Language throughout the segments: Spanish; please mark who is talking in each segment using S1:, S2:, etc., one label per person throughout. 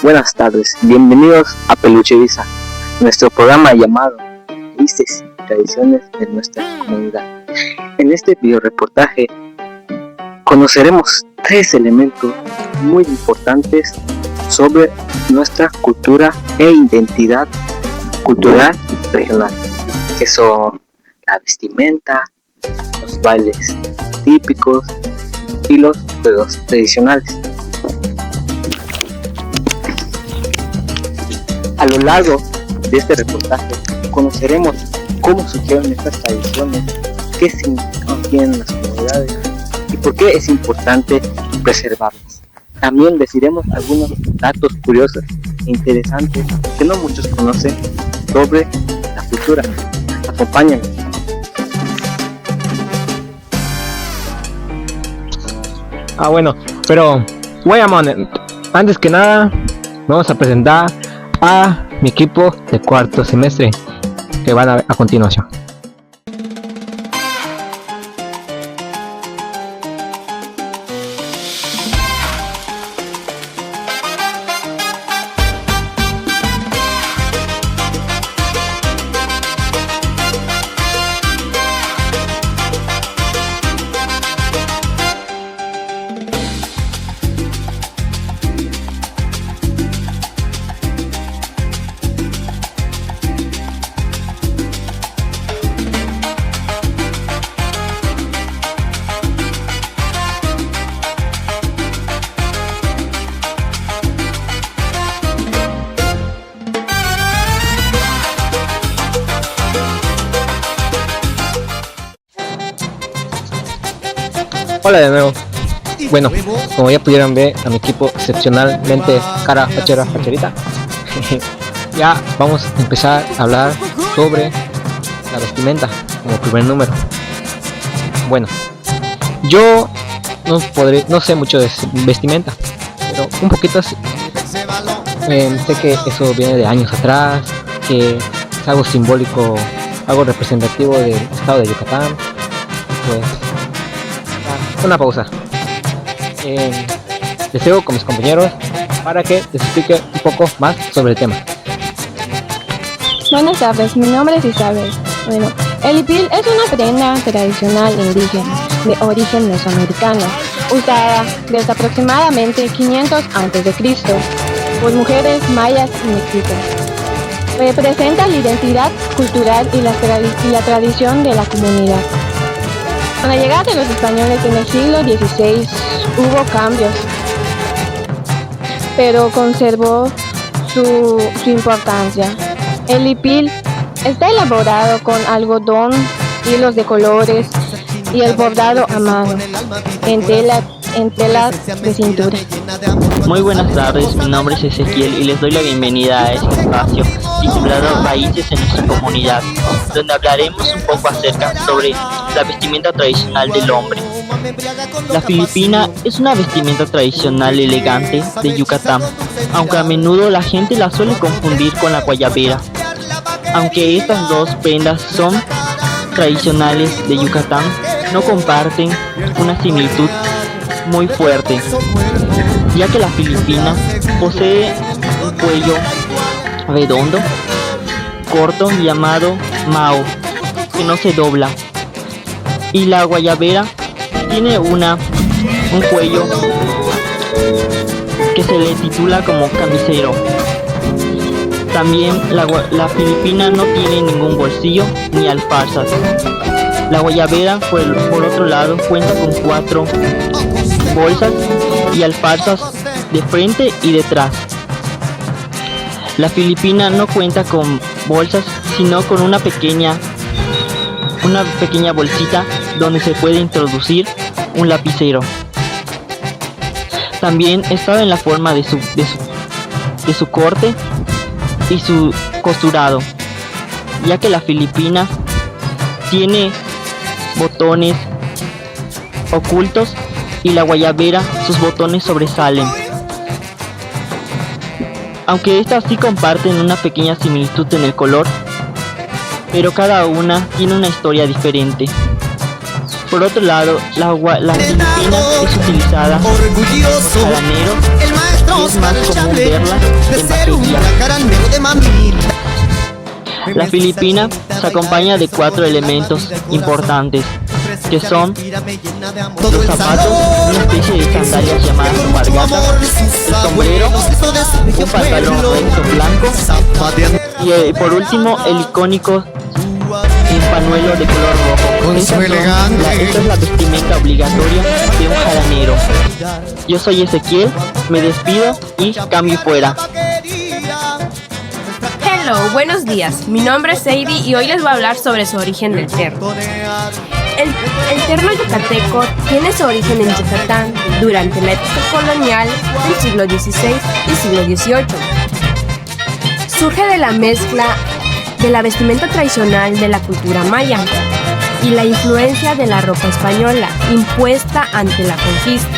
S1: Buenas tardes, bienvenidos a Peluche Visa, nuestro programa llamado Raíces y Tradiciones de nuestra comunidad. En este video reportaje conoceremos 3 elementos muy importantes sobre nuestra cultura e identidad cultural regional, que son la vestimenta, los bailes típicos y los juegos tradicionales. A lo largo de este reportaje conoceremos cómo surgieron estas tradiciones, qué significado tienen las comunidades y por qué es importante preservarlas. También deciremos algunos datos curiosos e interesantes que no muchos conocen sobre la cultura. Acompáñenme.
S2: Pero antes que nada vamos a presentar a mi equipo de cuarto semestre que van a ver a continuación. Hola de nuevo. Bueno, como ya pudieron ver a mi equipo excepcionalmente facherita, ya vamos a empezar a hablar sobre la vestimenta como primer número. Bueno, yo no sé mucho de vestimenta, pero un poquito sé que eso viene de años atrás, que es algo simbólico, algo representativo del estado de Yucatán. Pues una pausa. Les sigo con mis compañeros para que les explique un poco más sobre el tema.
S3: Buenas tardes, mi nombre es Isabel. Bueno, el hipil es una prenda tradicional indígena de origen mesoamericano, usada desde aproximadamente 500 a.C. por mujeres mayas y mexicas. Representa la identidad cultural y la tradición de la comunidad. Con la llegada de los españoles en el siglo XVI hubo cambios, pero conservó su importancia. El hipil está elaborado con algodón, hilos de colores y el bordado a mano en tela de cintura.
S4: Muy buenas tardes, mi nombre es Ezequiel y les doy la bienvenida a este espacio titulado Raíces en nuestra comunidad, donde hablaremos un poco acerca sobre la vestimenta tradicional del hombre. La filipina es una vestimenta tradicional elegante de Yucatán, aunque a menudo la gente la suele confundir con la guayabera. Aunque estas dos prendas son tradicionales de Yucatán, no comparten una similitud muy fuerte, ya que la filipina posee un cuello redondo, corto, llamado mao, que no se dobla, y la guayabera tiene un cuello que se le titula como camisero. También la filipina no tiene ningún bolsillo ni alforjas. La guayabera, por otro lado, cuenta con 4 bolsas y alforjas de frente y detrás. La filipina no cuenta con bolsas, sino con una pequeña bolsita donde se puede introducir un lapicero. También está en la forma de su corte y su costurado, ya que la filipina tiene botones ocultos y la guayabera sus botones sobresalen. Aunque estas sí comparten una pequeña similitud en el color, pero cada una tiene una historia diferente. Por otro lado, la Filipina es utilizada por jaraneros y es más común verla en vaquería. La Filipina se acompaña de 4 elementos importantes, que son los zapatos, una especie de sandalias llamadas alpargatas, el sombrero, un pantalón recto blanco y por último el icónico pañuelo de color rojo. Esta es la vestimenta obligatoria de un jaranero. Yo soy Ezequiel, me despido y cambio fuera.
S5: Hello, buenos días. Mi nombre es Sadie y hoy les voy a hablar sobre su origen del terno. El terno yucateco tiene su origen en Yucatán durante la época colonial del siglo XVI y siglo XVIII. Surge de la mezcla de la vestimenta tradicional de la cultura maya y la influencia de la ropa española impuesta ante la conquista.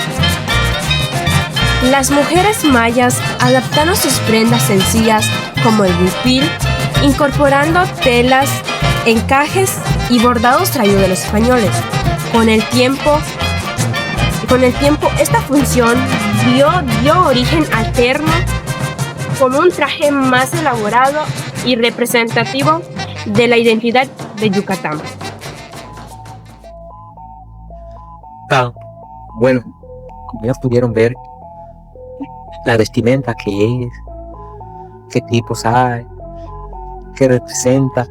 S5: Las mujeres mayas adaptaron sus prendas sencillas como el huipil, incorporando telas, encajes y bordados traídos de los españoles. Con el tiempo, esta función dio origen al terno como un traje más elaborado y representativo de la identidad de Yucatán.
S1: Bueno, como ya pudieron ver, la vestimenta que es, qué tipos hay, qué representa,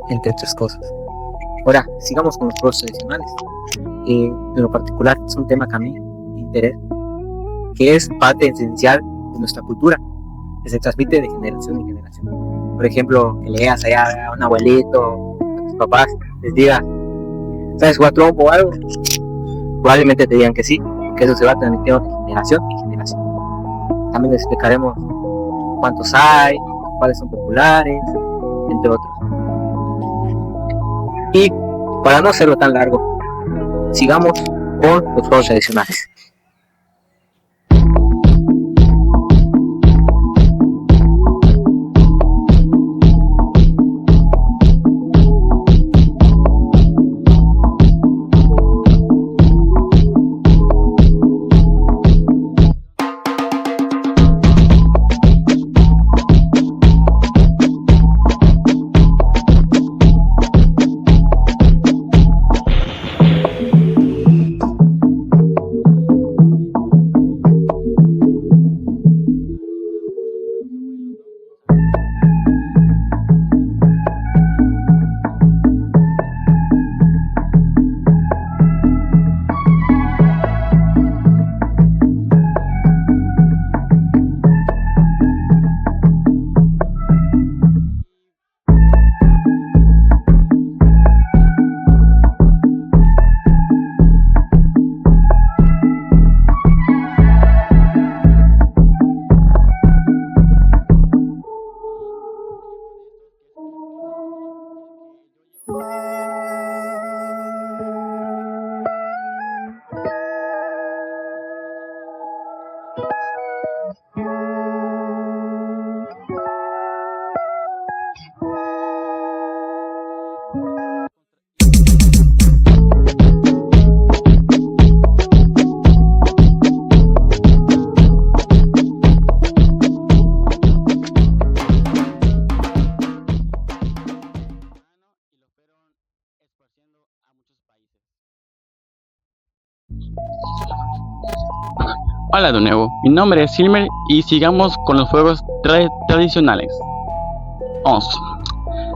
S1: entre otras cosas. Ahora, sigamos con los juegos tradicionales. En lo particular es un tema que a mí me interesa, que es parte esencial de nuestra cultura, que se transmite de generación en generación. Por ejemplo, que leas allá a un abuelito, a tus papás, les diga, ¿sabes jugar trompo o algo? Probablemente te digan que sí, que eso se va transmitiendo de generación en generación. También les explicaremos cuántos hay, cuáles son populares, entre otros. Y para no hacerlo tan largo, sigamos con los juegos tradicionales.
S6: Hola de nuevo, mi nombre es Silmer y sigamos con los juegos tradicionales. Vamos.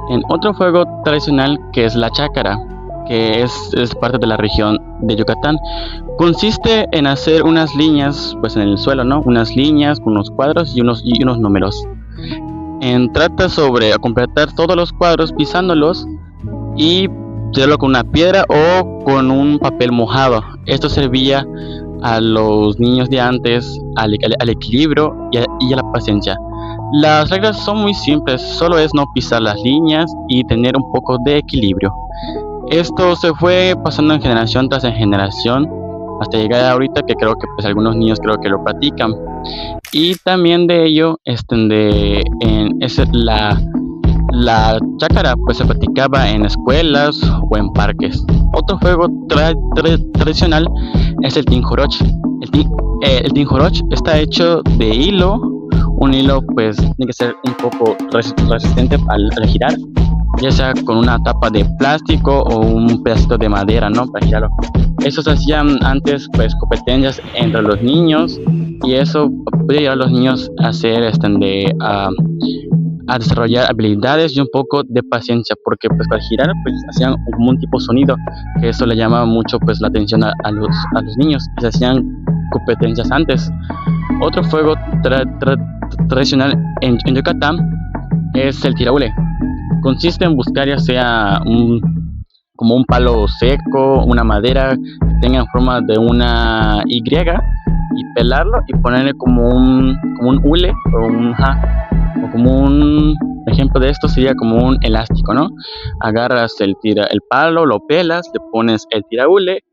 S6: En otro juego tradicional que es la chácara, que es parte de la región de Yucatán, consiste en hacer unas líneas, pues en el suelo, ¿no? Unas líneas con unos cuadros y unos números. Trata sobre completar todos los cuadros pisándolos y hacerlo con una piedra o con un papel mojado. Esto servía a los niños de antes al equilibrio y a la paciencia. Las reglas son muy simples, solo es no pisar las líneas y tener un poco de equilibrio. Esto se fue pasando en generación tras en generación hasta llegar ahorita, que creo que pues algunos niños creo que lo practican. Y también de ello es La chácara pues se practicaba en escuelas o en parques. Otro juego tradicional es el tinjoroch. El tinjoroch está hecho de hilo. Un hilo pues tiene que ser un poco resistente al girar, ya sea con una tapa de plástico o un pedacito de madera, ¿no? Para girarlo. Eso se hacían antes pues competencias entre los niños, y eso podía llevar a los niños a hacer a desarrollar habilidades y un poco de paciencia, porque pues para girar pues hacían como un tipo de sonido, que eso le llamaba mucho pues la atención a los niños, y se hacían competencias antes. Otro juego tradicional en Yucatán es el tiraule. Consiste en buscar ya sea como un palo seco, una madera que tenga forma de una Y, y pelarlo y ponerle como un hule o como un ejemplo de esto sería como un elástico, ¿no? Agarras el palo, lo pelas, le pones el tiraule,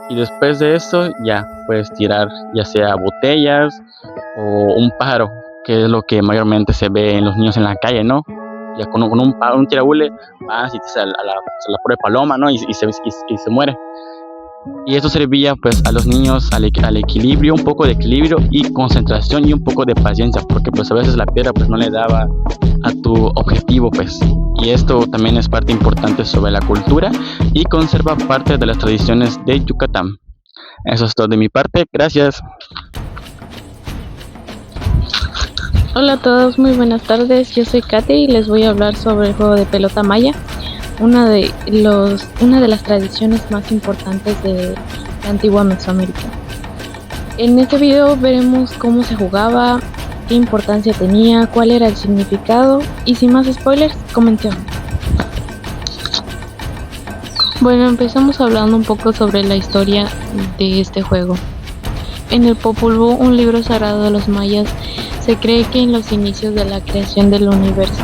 S6: y después de eso ya puedes tirar ya sea botellas o un pájaro, que es lo que mayormente se ve en los niños en la calle, ¿no? Ya con un tiraule vas y te a la pobre paloma, ¿no? Y se muere. Y eso servía pues a los niños al equilibrio, un poco de equilibrio y concentración y un poco de paciencia, porque pues a veces la piedra pues no le daba a tu objetivo pues. Y esto también es parte importante sobre la cultura y conserva parte de las tradiciones de Yucatán. Eso es todo de mi parte, gracias.
S7: Hola a todos, muy buenas tardes. Yo soy Kate y les voy a hablar sobre el juego de pelota maya, una de las tradiciones más importantes de la antigua Mesoamérica. En este video veremos cómo se jugaba, qué importancia tenía, cuál era el significado, y sin más spoilers, comencemos. Bueno, empezamos hablando un poco sobre la historia de este juego. En el Popol Vuh, un libro sagrado de los mayas, se cree que en los inicios de la creación del universo,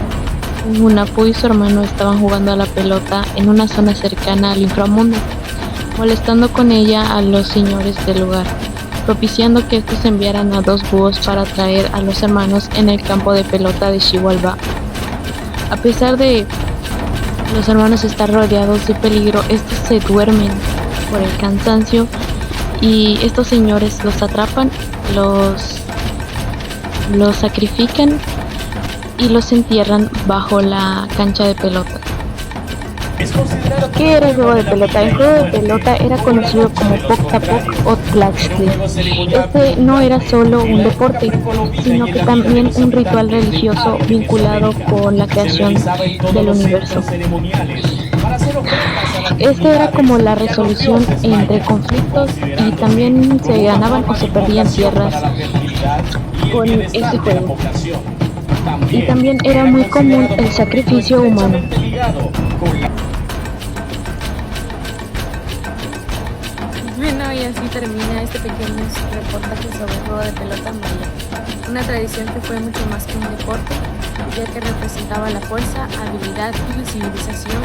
S7: Hunahpu y su hermano estaban jugando a la pelota en una zona cercana al inframundo, molestando con ella a los señores del lugar, propiciando que estos enviaran a 2 búhos para traer a los hermanos en el campo de pelota de Xibalbá. A pesar de los hermanos estar rodeados de peligro, estos se duermen por el cansancio y estos señores los atrapan, los sacrifican y los entierran bajo la cancha de pelota. ¿Qué era el juego de pelota? El juego de pelota era conocido como Pok-Tapok o Tlachtli. Este no era solo un deporte, sino que también un ritual religioso vinculado con la creación del universo. Este era como la resolución entre conflictos, y también se ganaban o se perdían tierras con este juego. Y también era muy común el sacrificio humano.
S8: Bueno, y así termina este pequeño reportaje sobre el juego de pelota maya. Una tradición que fue mucho más que un deporte, ya que representaba la fuerza, habilidad y la civilización,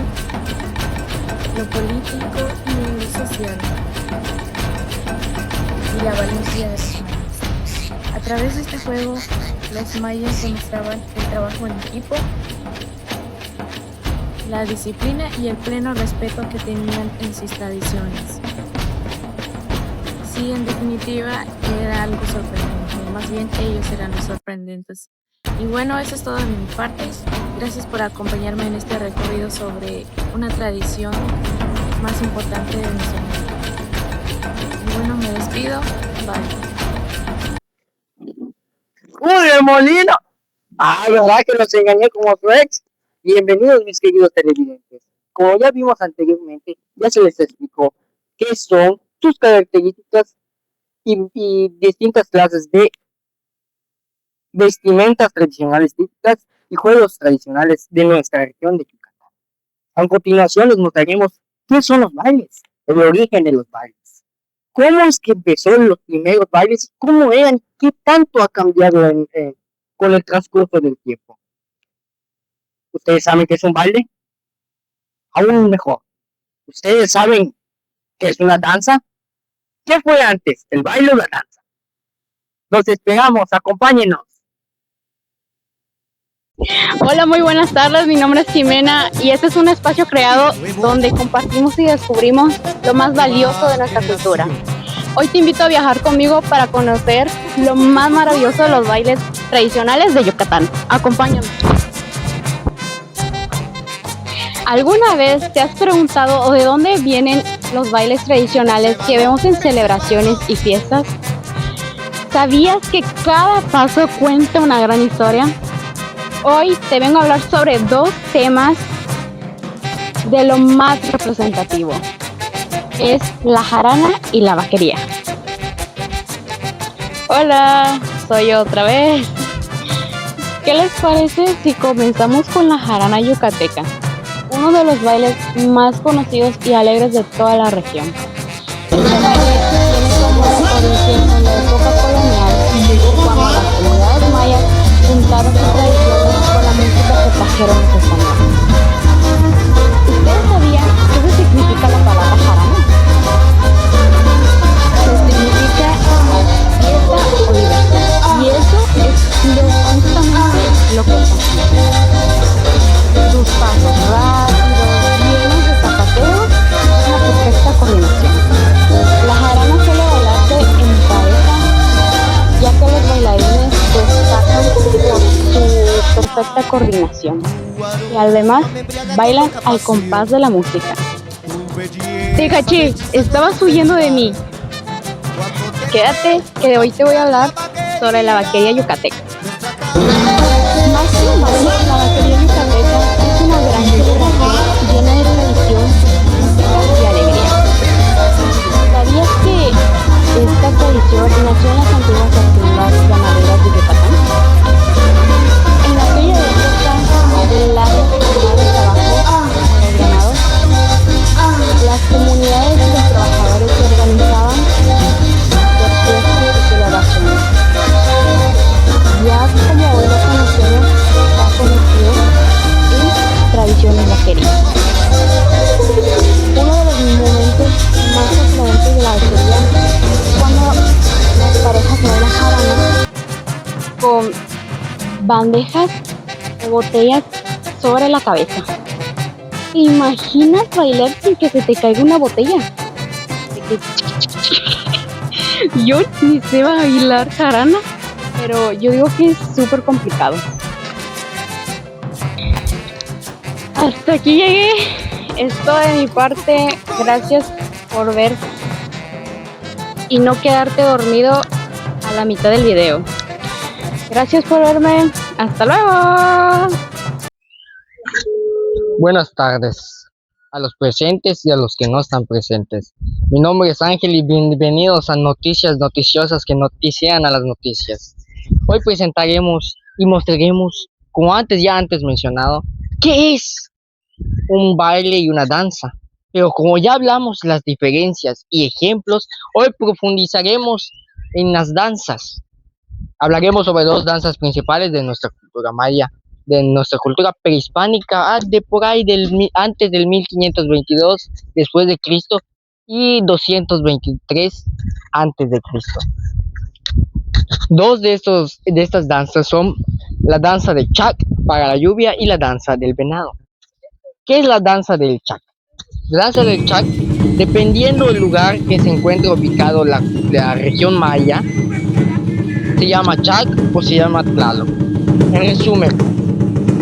S8: lo político y lo social, y la valentía de los mayas. A través de este juego, los mayas demostraban el trabajo en equipo, la disciplina y el pleno respeto que tenían en sus tradiciones. Sí, en definitiva, era algo sorprendente, más bien ellos eran los sorprendentes. Y bueno, eso es todo de mi parte. Gracias por acompañarme en este recorrido sobre una tradición más importante de nuestro mundo. Y bueno, me despido. Bye.
S1: ¡Uy, el molino! Ah, ¿verdad que los engañé como su ex? Bienvenidos, mis queridos televidentes. Como ya vimos anteriormente, ya se les explicó qué son sus características y distintas clases de vestimentas tradicionales típicas y juegos tradicionales de nuestra región de Yucatán. A continuación les mostraremos qué son los bailes, el origen de los bailes, cómo es que empezó los primeros bailes, cómo eran, qué tanto ha cambiado con el transcurso del tiempo. ¿Ustedes saben qué es un baile? Aún mejor, ¿ustedes saben qué es una danza? ¿Qué fue antes, el baile o la danza? Los esperamos, acompáñenos.
S9: Hola, muy buenas tardes, mi nombre es Jimena y este es un espacio creado donde compartimos y descubrimos lo más valioso de nuestra cultura. Hoy te invito a viajar conmigo para conocer lo más maravilloso de los bailes tradicionales de Yucatán. Acompáñame. ¿Alguna vez te has preguntado o de dónde vienen los bailes tradicionales que vemos en celebraciones y fiestas? ¿Sabías que cada paso cuenta una gran historia? Hoy te vengo a hablar sobre dos temas de lo más representativo. Es la jarana y la vaquería. Hola, soy yo otra vez. ¿Qué les parece si comenzamos con la jarana yucateca? Uno de los bailes más conocidos y alegres de toda la región. Este baile tiene como origen en la época colonial, cuando las comunidades mayas juntaron sus tradiciones con la música que trajeron los españoles. ¿Ustedes sabían qué significa la palabra jarana? Significa fiesta o diversión. Y eso es justamente lo que están haciendo. Sus pasos rápidos, llenos de zapateos, una perfecta coordinación. La jarana suele bailarse en pareja, ya que los bailarines destacan por su perfecta coordinación y además bailan al compás de la música. Tecachi, estabas huyendo de mí. Quédate, que de hoy te voy a hablar sobre la vaquería yucateca. Más que un baile, la vaquería yucateca es una gran celebración llena de tradición, música y alegría. ¿Sabías que esta tradición nació en las antiguas haciendas ganaderas de Yucatán? En aquella época de largas jornadas de trabajo en los ganados, las comunidades y los trabajadores se organizaban por fiestas y celebraciones. Ya como hoy lo conocemos, está conocido en tradiciones vaquerías. Uno de los momentos más afluentes de la vaquería es cuando las parejas bailan jarana con bandejas o botellas sobre la cabeza. ¿Te imaginas bailar sin que se te caiga una botella? Yo ni sé bailar jarana, pero yo digo que es súper complicado. Hasta aquí llegué. Es todo de mi parte. Gracias por ver y no quedarte dormido a la mitad del video. Gracias por verme. Hasta luego.
S2: Buenas tardes a los presentes y a los que no están presentes. Mi nombre es Ángel y bienvenidos a Noticias Noticiosas que notician a las noticias. Hoy presentaremos y mostraremos, como antes mencionado, qué es un baile y una danza. Pero como ya hablamos las diferencias y ejemplos, hoy profundizaremos en las danzas. Hablaremos sobre dos danzas principales de nuestra cultura maya, de nuestra cultura prehispánica, de por ahí antes del 1522 después de Cristo y 223 antes de Cristo. Dos de estas danzas son la danza del Chac para la lluvia y la danza del venado. ¿Qué es la danza del Chac? La danza del Chac, dependiendo del lugar que se encuentre ubicado la región maya, se llama Chac o se llama Tlaloc. En resumen,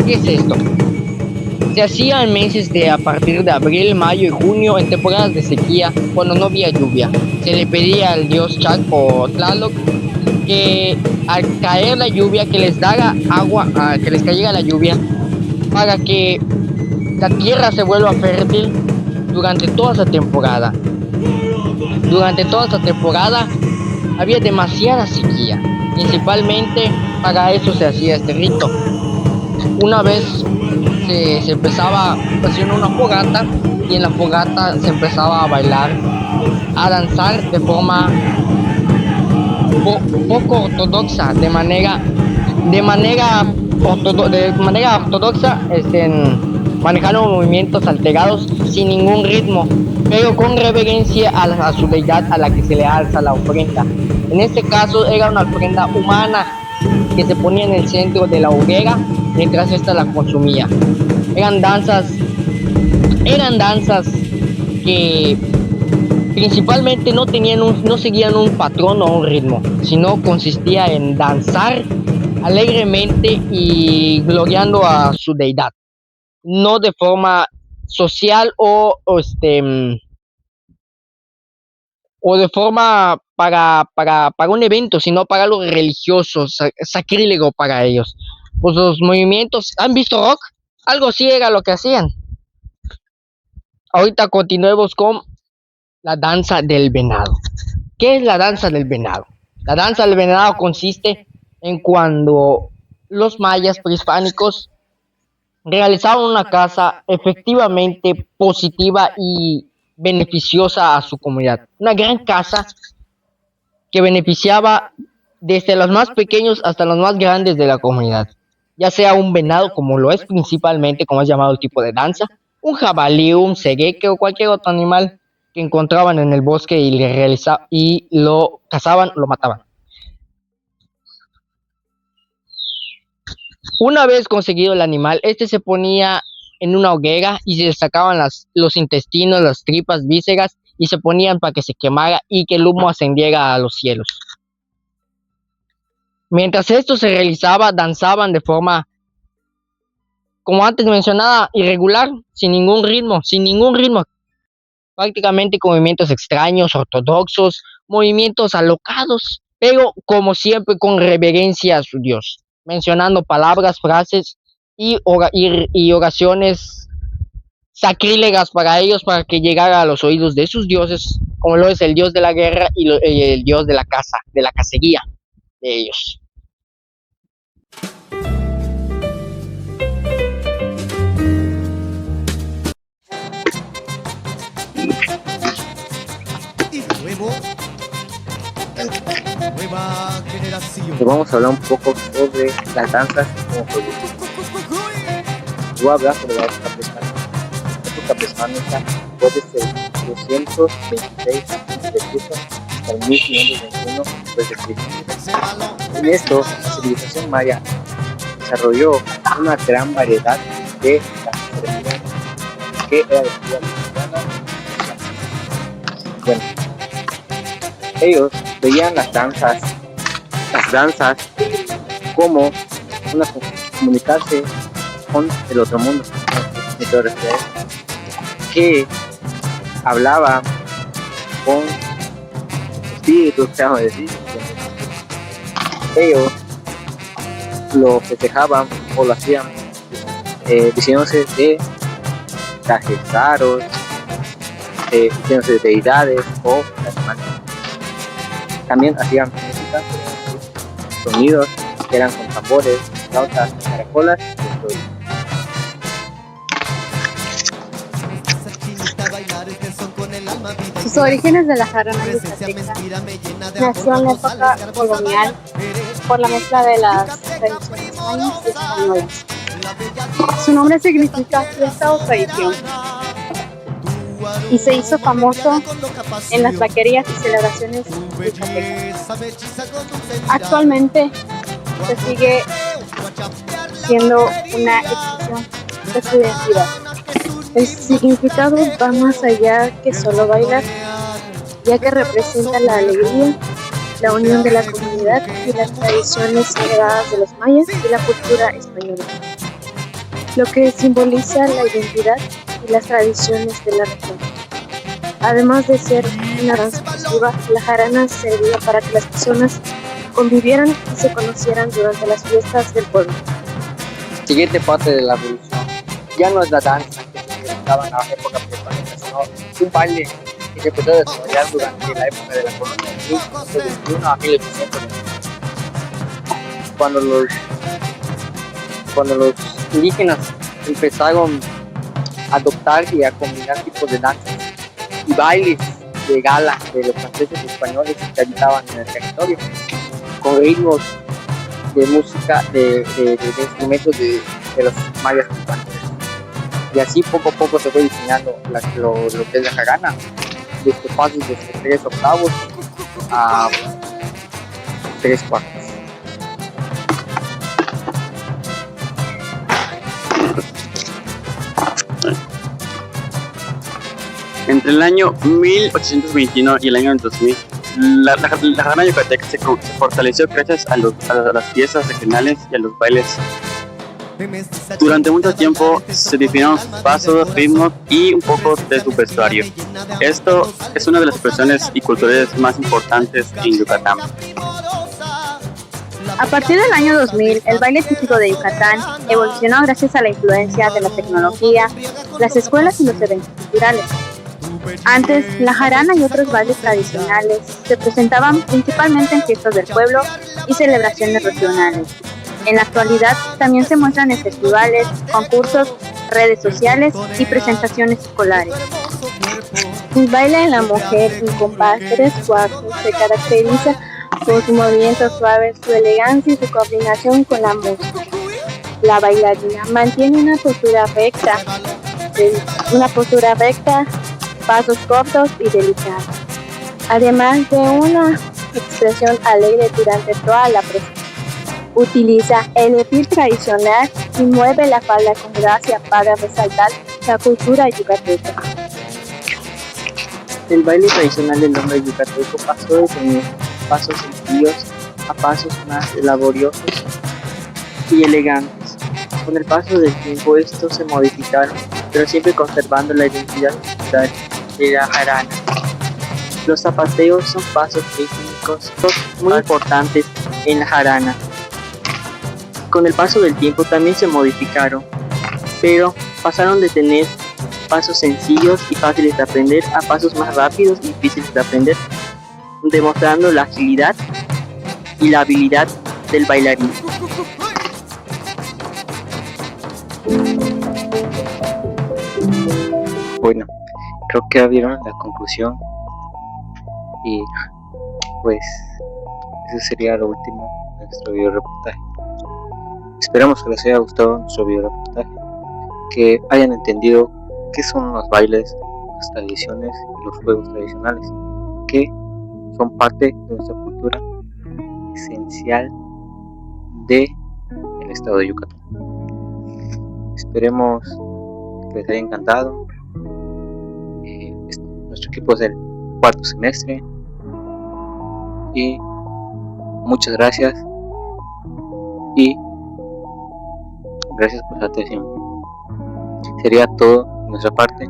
S2: ¿qué es esto? Se hacía en meses a partir de abril, mayo y junio, en temporadas de sequía, cuando no había lluvia. Se le pedía al dios Chac o Tlaloc que al caer la lluvia, que les dara agua, que les cayera la lluvia, para que la tierra se vuelva fértil durante toda esa temporada. Durante toda esa temporada había demasiada sequía. Principalmente para eso se hacía este rito. Una vez se empezaba haciendo una fogata y en la fogata se empezaba a bailar, a danzar de forma poco ortodoxa, de manera ortodoxa, manejando movimientos alterados sin ningún ritmo, pero con reverencia a su deidad a la que se le alza la ofrenda. En este caso era una ofrenda humana que se ponía en el centro de la hoguera
S10: mientras ésta la consumía. Eran danzas que principalmente no seguían un patrón o un ritmo, sino consistía en danzar alegremente y gloriando a su deidad, no de forma social o de forma para un evento, sino para algo religioso, sacrílego para ellos. Pues los movimientos, ¿han visto rock? Algo así era lo que hacían. Ahorita continuemos con la danza del venado. ¿Qué es la danza del venado? La danza del venado consiste en cuando los mayas prehispánicos realizaban una caza efectivamente positiva y beneficiosa a su comunidad. Una gran caza que beneficiaba desde los más pequeños hasta los más grandes de la comunidad. Ya sea un venado, como lo es principalmente, como es llamado el tipo de danza, un jabalí, un cegueque o cualquier otro animal que encontraban en el bosque y lo cazaban, lo mataban. Una vez conseguido el animal, este se ponía en una hoguera y se sacaban los intestinos, las tripas, vísceras y se ponían para que se quemara y que el humo ascendiera a los cielos. Mientras esto se realizaba, danzaban de forma, como antes mencionaba, irregular, sin ningún ritmo, prácticamente con movimientos extraños, ortodoxos, movimientos alocados, pero como siempre con reverencia a su Dios, mencionando palabras, frases y oraciones sacrílegas para ellos, para que llegara a los oídos de sus dioses, como lo es el dios de la guerra y el dios de la caza, de la cacería de ellos.
S1: Y vamos a hablar un poco sobre las danzas como producto. Voy a hablar sobre la época prehispánica. La época prehispánica fue desde 226 a.C. hasta el 1521 a.C. En esto, la civilización maya desarrolló una gran variedad de danzas que era de cultura mexicana. Bueno, ellos veían las danzas como una comunicarse con el otro mundo, que hablaba con espíritus, vamos a decir. Ellos lo festejaban o lo hacían diciéndose de trajes raros, diciéndose de deidades o animales. También hacían música, sonidos que eran con tambores, flautas, caracolas y todo.
S9: Sus orígenes de la jarana yucateca nació en la época colonial por la mezcla de las tradiciones mayas y españolas. Su nombre significa fiesta o tradición y se hizo famoso en las vaquerías y celebraciones yucatecas. Actualmente se sigue siendo una expresión de su identidad. El significado va más allá que solo bailar, ya que representa la alegría, la unión de la comunidad y las tradiciones heredadas de los mayas y la cultura española, lo que simboliza la identidad y las tradiciones de la región. Además de ser una danza festiva, la jarana servía para que las personas convivieran y se conocieran durante las fiestas del pueblo.
S10: Siguiente parte de la evolución ya no es la danza que se realizaba en la época prehispánica, sino un baile que se empezó a desarrollar durante la época de la colonia de 1521 a 1820. Cuando los indígenas empezaron a adoptar y a combinar tipos de danzas y bailes de gala de los franceses y españoles que habitaban en el territorio, con ritmos de música, de instrumentos de los mayas españoles. Y así poco a poco se fue diseñando lo que es la jarana, desde pasos desde 3 octavos a 3 cuartos.
S6: Entre el año 1821 y el año 2000, la jarana yucateca se fortaleció gracias a las fiestas regionales y a los bailes. Durante mucho tiempo se definieron sus pasos, ritmos y un poco de su vestuario. Esto es una de las expresiones y culturales más importantes en Yucatán.
S9: A partir del año 2000, el baile típico de Yucatán evolucionó gracias a la influencia de la tecnología, las escuelas y los eventos culturales. Antes, la jarana y otros bailes tradicionales se presentaban principalmente en fiestas del pueblo y celebraciones regionales. En la actualidad, también se muestran en festivales, concursos, redes sociales y presentaciones escolares. El baile de la mujer en compás 3/4 se caracteriza por su movimiento suave, su elegancia y su coordinación con la música. La bailarina mantiene una postura recta, pasos cortos y delicados, además de una expresión alegre durante toda la presentación. Utiliza el epil tradicional y mueve la falda con gracia para resaltar la cultura yucateca.
S1: El baile tradicional del hombre yucateco pasó de tener pasos sencillos a pasos más laboriosos y elegantes. Con el paso del tiempo estos se modificaron, pero siempre conservando la identidad cultural de la jarana. Los zapateos son pasos rítmicos muy importantes en la jarana. Con el paso del tiempo también se modificaron, pero pasaron de tener pasos sencillos y fáciles de aprender a pasos más rápidos y difíciles de aprender, demostrando la agilidad y la habilidad del bailarín. Bueno, creo que ya vieron la conclusión y pues eso sería lo último de nuestro video reportaje. Esperamos que les haya gustado nuestro video reportaje, que hayan entendido qué son los bailes, las tradiciones y los juegos tradicionales, que son parte de nuestra cultura esencial del estado de Yucatán. Esperemos que les haya encantado. Nuestro equipo es del 4º semestre y muchas gracias y gracias por su atención. Sería todo de nuestra parte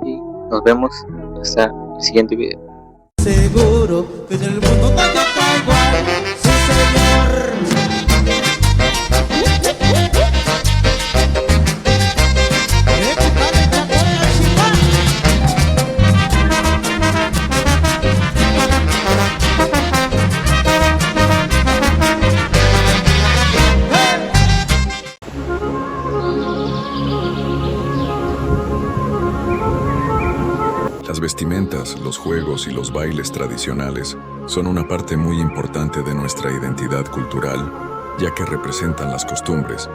S1: y nos vemos hasta el siguiente video.
S11: Seguro que en el mundo vaya a igual, sí señor.
S12: Las vestimentas, los juegos y los bailes tradicionales son una parte muy importante de nuestra identidad cultural, ya que representan las costumbres,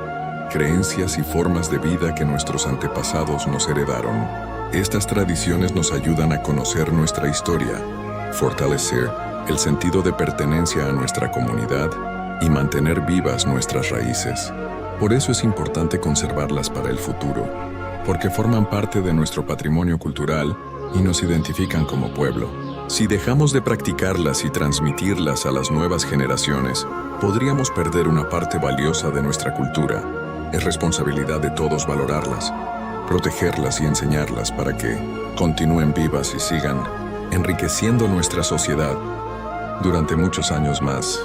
S12: creencias y formas de vida que nuestros antepasados nos heredaron. Estas tradiciones nos ayudan a conocer nuestra historia, fortalecer el sentido de pertenencia a nuestra comunidad y mantener vivas nuestras raíces. Por eso es importante conservarlas para el futuro, porque forman parte de nuestro patrimonio cultural y nos identifican como pueblo. Si dejamos de practicarlas y transmitirlas a las nuevas generaciones, podríamos perder una parte valiosa de nuestra cultura. Es responsabilidad de todos valorarlas, protegerlas y enseñarlas para que continúen vivas y sigan enriqueciendo nuestra sociedad durante muchos años más.